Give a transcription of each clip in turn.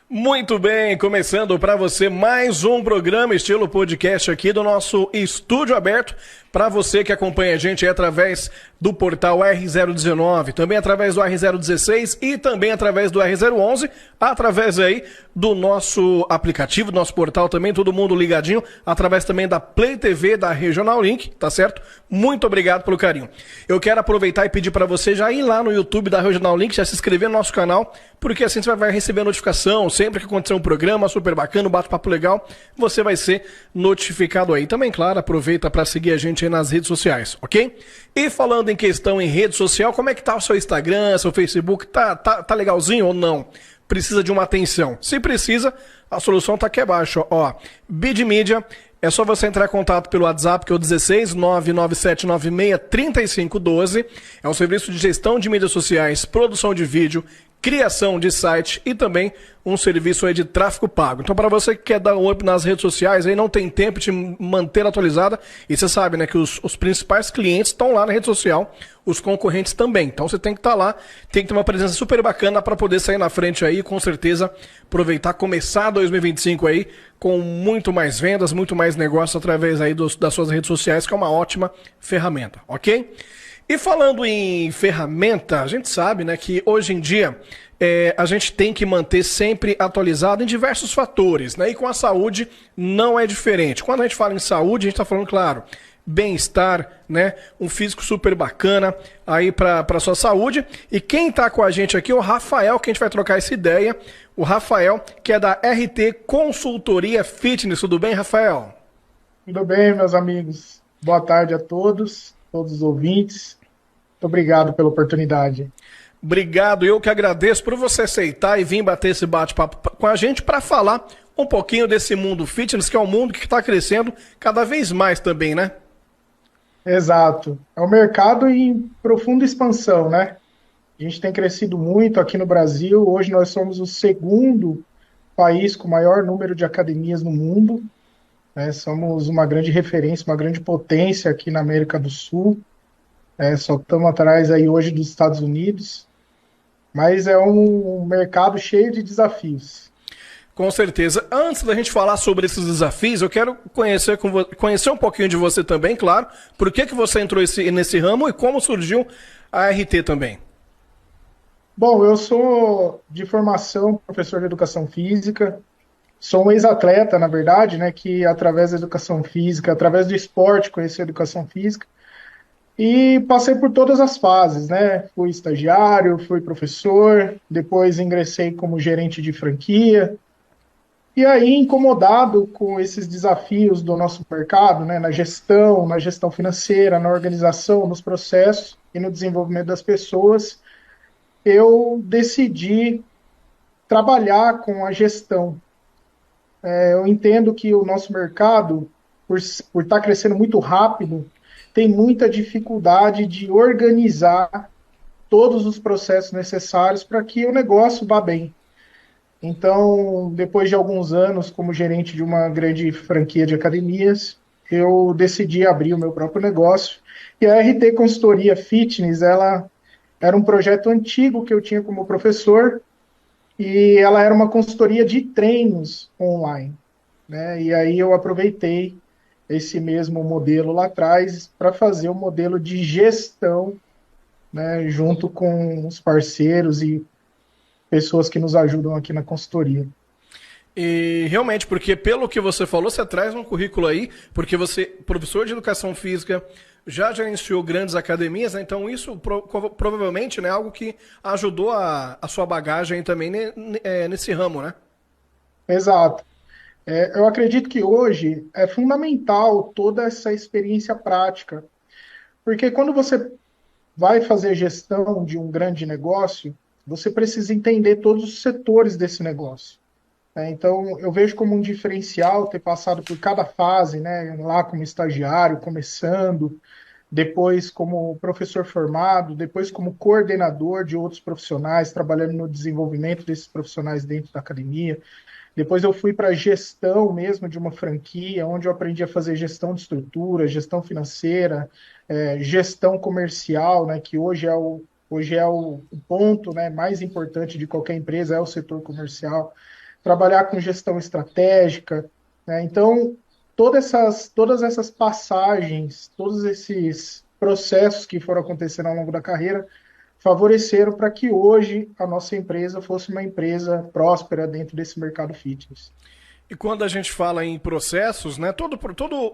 Muito bem, começando para você mais um programa estilo podcast aqui do nosso Estúdio Aberto, para você que acompanha a gente através do portal R019, também através do R016 e também através do R011, através aí do nosso aplicativo, do nosso portal também, todo mundo ligadinho, através também da Play TV, da Regional Link, tá certo? Muito obrigado pelo carinho. Eu quero aproveitar e pedir para você já ir lá no YouTube da Regional Link, já se inscrever no nosso canal, porque assim você vai receber a notificação, sempre que acontecer um programa super bacana, um bate-papo legal, você vai ser notificado aí. Também, claro, aproveita para seguir a gente aí nas redes sociais, ok? E falando em questão em rede social, como é que tá o seu Instagram, seu Facebook? Tá legalzinho ou não? Precisa de uma atenção? Se precisa, a solução tá aqui abaixo, ó. Bid Media, é só você entrar em contato pelo WhatsApp, que é o 16 99796 3512. É um serviço de gestão de mídias sociais, produção de vídeo, criação de site e também um serviço aí de tráfego pago. Então, para você que quer dar um up nas redes sociais, aí não tem tempo de manter atualizada, e você sabe, né, que os principais clientes estão lá na rede social, os concorrentes também. Então, você tem que estar lá, tem que ter uma presença super bacana para poder sair na frente aí, com certeza, aproveitar, começar 2025 aí com muito mais vendas, muito mais negócios através aí das suas redes sociais, que é uma ótima ferramenta, ok? E falando em ferramenta, a gente sabe, né, que hoje em dia a gente tem que manter sempre atualizado em diversos fatores, né? E com a saúde não é diferente. Quando a gente fala em saúde, a gente está falando, claro, bem-estar, né? Um físico super bacana aí para sua saúde. E quem está com a gente aqui é o Rafael, que a gente vai trocar essa ideia. O Rafael, que é da RT Consultoria Fitness. Tudo bem, Rafael? Tudo bem, meus amigos. Boa tarde a todos os ouvintes. Muito obrigado pela oportunidade. Obrigado, eu que agradeço por você aceitar e vir bater esse bate-papo com a gente para falar um pouquinho desse mundo fitness, que é um mundo que está crescendo cada vez mais também, né? Exato. É um mercado em profunda expansão, né? A gente tem crescido muito aqui no Brasil. Hoje nós somos o segundo país com maior número de academias no mundo, né? Somos uma grande referência, uma grande potência aqui na América do Sul. Só estamos atrás aí hoje dos Estados Unidos. Mas é um mercado cheio de desafios. Com certeza. Antes da gente falar sobre esses desafios, eu quero conhecer um pouquinho de você também, claro. Por que você entrou nesse ramo e como surgiu a RT também? Bom, eu sou de formação professor de educação física, sou um ex-atleta, na verdade, né, que através da educação física, através do esporte, conheci a educação física e passei por todas as fases, né? Fui estagiário, fui professor, depois ingressei como gerente de franquia. E aí, incomodado com esses desafios do nosso mercado, né, na gestão financeira, na organização, nos processos e no desenvolvimento das pessoas, eu decidi trabalhar com a gestão. Eu entendo que o nosso mercado, por estar crescendo muito rápido, tem muita dificuldade de organizar todos os processos necessários para que o negócio vá bem. Então, depois de alguns anos como gerente de uma grande franquia de academias, eu decidi abrir o meu próprio negócio. E a RT Consultoria Fitness, ela era um projeto antigo que eu tinha como professor, e ela era uma consultoria de treinos online, né? E aí eu aproveitei esse mesmo modelo lá atrás para fazer um modelo de gestão, né, junto com os parceiros e pessoas que nos ajudam aqui na consultoria. E realmente, porque pelo que você falou, você traz um currículo aí, porque você, professor de educação física, já gerenciou grandes academias, né? Então isso provavelmente, né, algo que ajudou a sua bagagem também nesse ramo, né? Exato. Eu acredito que hoje é fundamental toda essa experiência prática, porque quando você vai fazer gestão de um grande negócio, você precisa entender todos os setores desse negócio. Então, eu vejo como um diferencial ter passado por cada fase, né, lá como estagiário, começando, depois como professor formado, depois como coordenador de outros profissionais, trabalhando no desenvolvimento desses profissionais dentro da academia. Depois eu fui para a gestão mesmo de uma franquia, onde eu aprendi a fazer gestão de estrutura, gestão financeira, gestão comercial, né, que hoje é o ponto, né, mais importante de qualquer empresa, é o setor comercial. trabalhar com gestão estratégica, né? Então, todas essas passagens, todos esses processos que foram acontecendo ao longo da carreira, favoreceram para que hoje a nossa empresa fosse uma empresa próspera dentro desse mercado fitness. E quando a gente fala em processos, né, todo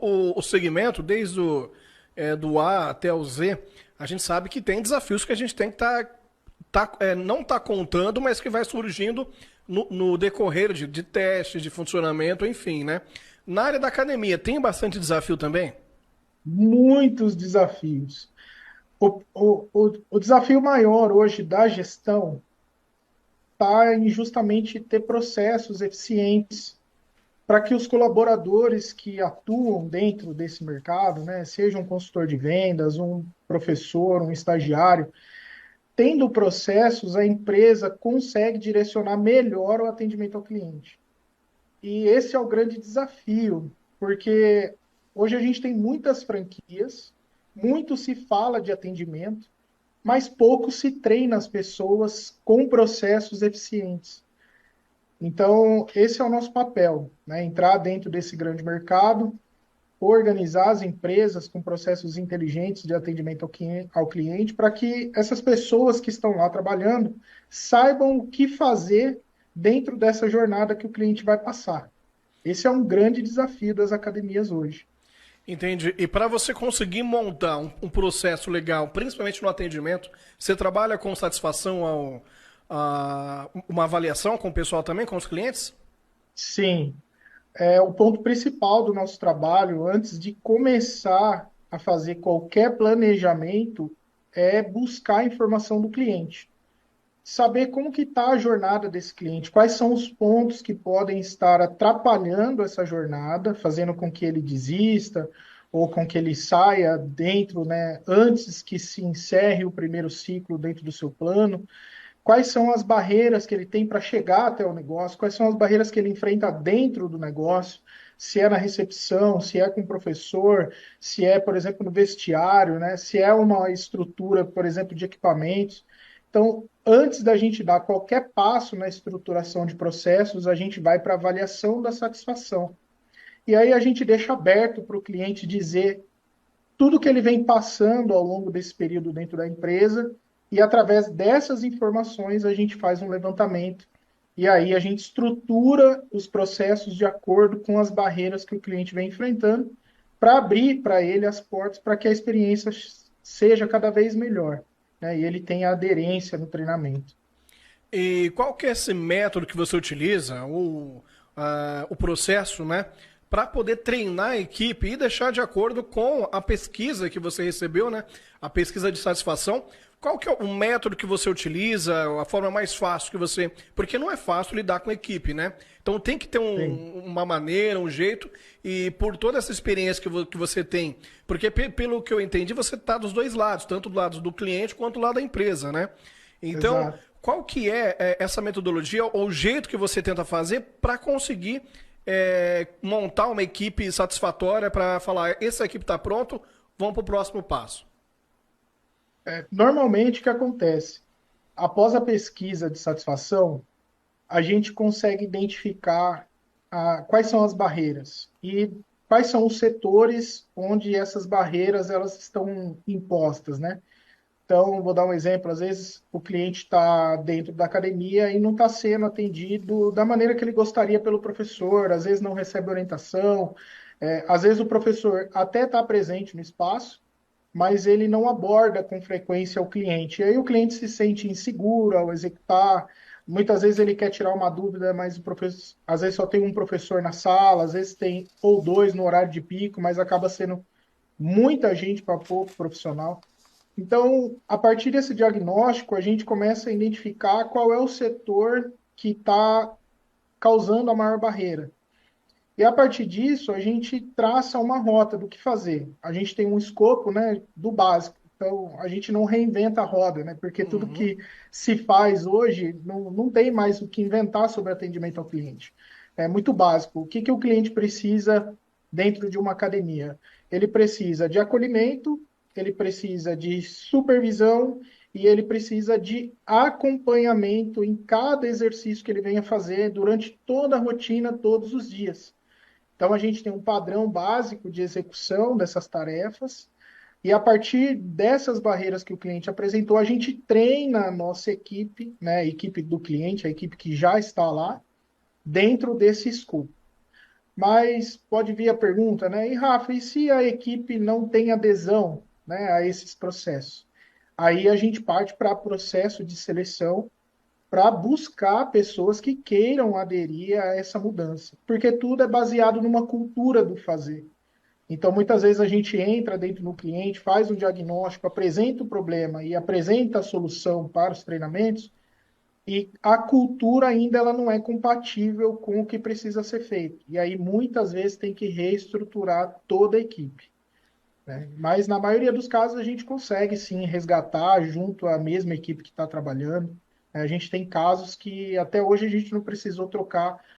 o segmento, desde do A até o Z, a gente sabe que tem desafios que a gente tem que não tá contando, mas que vai surgindo no decorrer de testes, de funcionamento, enfim, né? Na área da academia, tem bastante desafio também? Muitos desafios. O desafio maior hoje da gestão está em justamente ter processos eficientes para que os colaboradores que atuam dentro desse mercado, né, seja um consultor de vendas, um professor, um estagiário, tendo processos, a empresa consegue direcionar melhor o atendimento ao cliente. E esse é o grande desafio, porque hoje a gente tem muitas franquias, muito se fala de atendimento, mas pouco se treina as pessoas com processos eficientes. Então, esse é o nosso papel, né? Entrar dentro desse grande mercado, organizar as empresas com processos inteligentes de atendimento ao cliente, para que essas pessoas que estão lá trabalhando saibam o que fazer dentro dessa jornada que o cliente vai passar. Esse é um grande desafio das academias hoje. Entendi. E para você conseguir montar um processo legal, principalmente no atendimento, você trabalha com satisfação uma avaliação com o pessoal também, com os clientes? Sim, o ponto principal do nosso trabalho, antes de começar a fazer qualquer planejamento, é buscar a informação do cliente. Saber como que está a jornada desse cliente, quais são os pontos que podem estar atrapalhando essa jornada, fazendo com que ele desista ou com que ele saia dentro, né, antes que se encerre o primeiro ciclo dentro do seu plano. Quais são as barreiras que ele tem para chegar até o negócio, quais são as barreiras que ele enfrenta dentro do negócio, se é na recepção, se é com o professor, se é, por exemplo, no vestiário, né? Se é uma estrutura, por exemplo, de equipamentos. Então, antes da gente dar qualquer passo na estruturação de processos, a gente vai para a avaliação da satisfação. E aí a gente deixa aberto para o cliente dizer tudo que ele vem passando ao longo desse período dentro da empresa, e através dessas informações a gente faz um levantamento e aí a gente estrutura os processos de acordo com as barreiras que o cliente vem enfrentando para abrir para ele as portas para que a experiência seja cada vez melhor, né? E ele tenha aderência no treinamento. E qual que é esse método que você utiliza, o processo, né, para poder treinar a equipe e deixar de acordo com a pesquisa que você recebeu, né, a pesquisa de satisfação? Qual que é o método que você utiliza, a forma mais fácil que você... Porque não é fácil lidar com a equipe, né? Então tem que ter uma maneira, um jeito, e por toda essa experiência que você tem, porque pelo que eu entendi, você está dos dois lados, tanto do lado do cliente quanto do lado da empresa, né? Então, Exato. qual que é essa metodologia ou o jeito que você tenta fazer para conseguir montar uma equipe satisfatória para falar, essa equipe está pronto, vamos para o próximo passo? Normalmente o que acontece? Após a pesquisa de satisfação, a gente consegue identificar quais são as barreiras e quais são os setores onde essas barreiras elas estão impostas, né? Então, vou dar um exemplo. Às vezes, o cliente está dentro da academia e não está sendo atendido da maneira que ele gostaria pelo professor. Às vezes, não recebe orientação. Às vezes, o professor até está presente no espaço, mas ele não aborda com frequência o cliente. E aí, o cliente se sente inseguro ao executar. Muitas vezes, ele quer tirar uma dúvida, mas o professor, às vezes, só tem um professor na sala, às vezes, tem ou dois no horário de pico, mas acaba sendo muita gente para pouco profissional. Então, a partir desse diagnóstico, a gente começa a identificar qual é o setor que está causando a maior barreira. E a partir disso, a gente traça uma rota do que fazer. A gente tem um escopo, né, do básico. Então, a gente não reinventa a roda, né? Porque tudo Uhum. que se faz hoje não tem mais o que inventar sobre atendimento ao cliente. É muito básico. O que o cliente precisa dentro de uma academia? Ele precisa de acolhimento, ele precisa de supervisão e ele precisa de acompanhamento em cada exercício que ele venha fazer durante toda a rotina, todos os dias. Então, a gente tem um padrão básico de execução dessas tarefas, e a partir dessas barreiras que o cliente apresentou, a gente treina a nossa equipe, né, a equipe do cliente, a equipe que já está lá, dentro desse escopo. Mas pode vir a pergunta, né? E Rafa, e se a equipe não tem adesão, né, a esses processos? Aí a gente parte para processo de seleção para buscar pessoas que queiram aderir a essa mudança, porque tudo é baseado numa cultura do fazer. Então, muitas vezes a gente entra dentro do cliente, faz um diagnóstico, apresenta o problema e apresenta a solução para os treinamentos, e a cultura ainda ela não é compatível com o que precisa ser feito. E aí, muitas vezes, tem que reestruturar toda a equipe, né? Mas, na maioria dos casos, a gente consegue, sim, resgatar junto à mesma equipe que está trabalhando. A gente tem casos que até hoje a gente não precisou trocar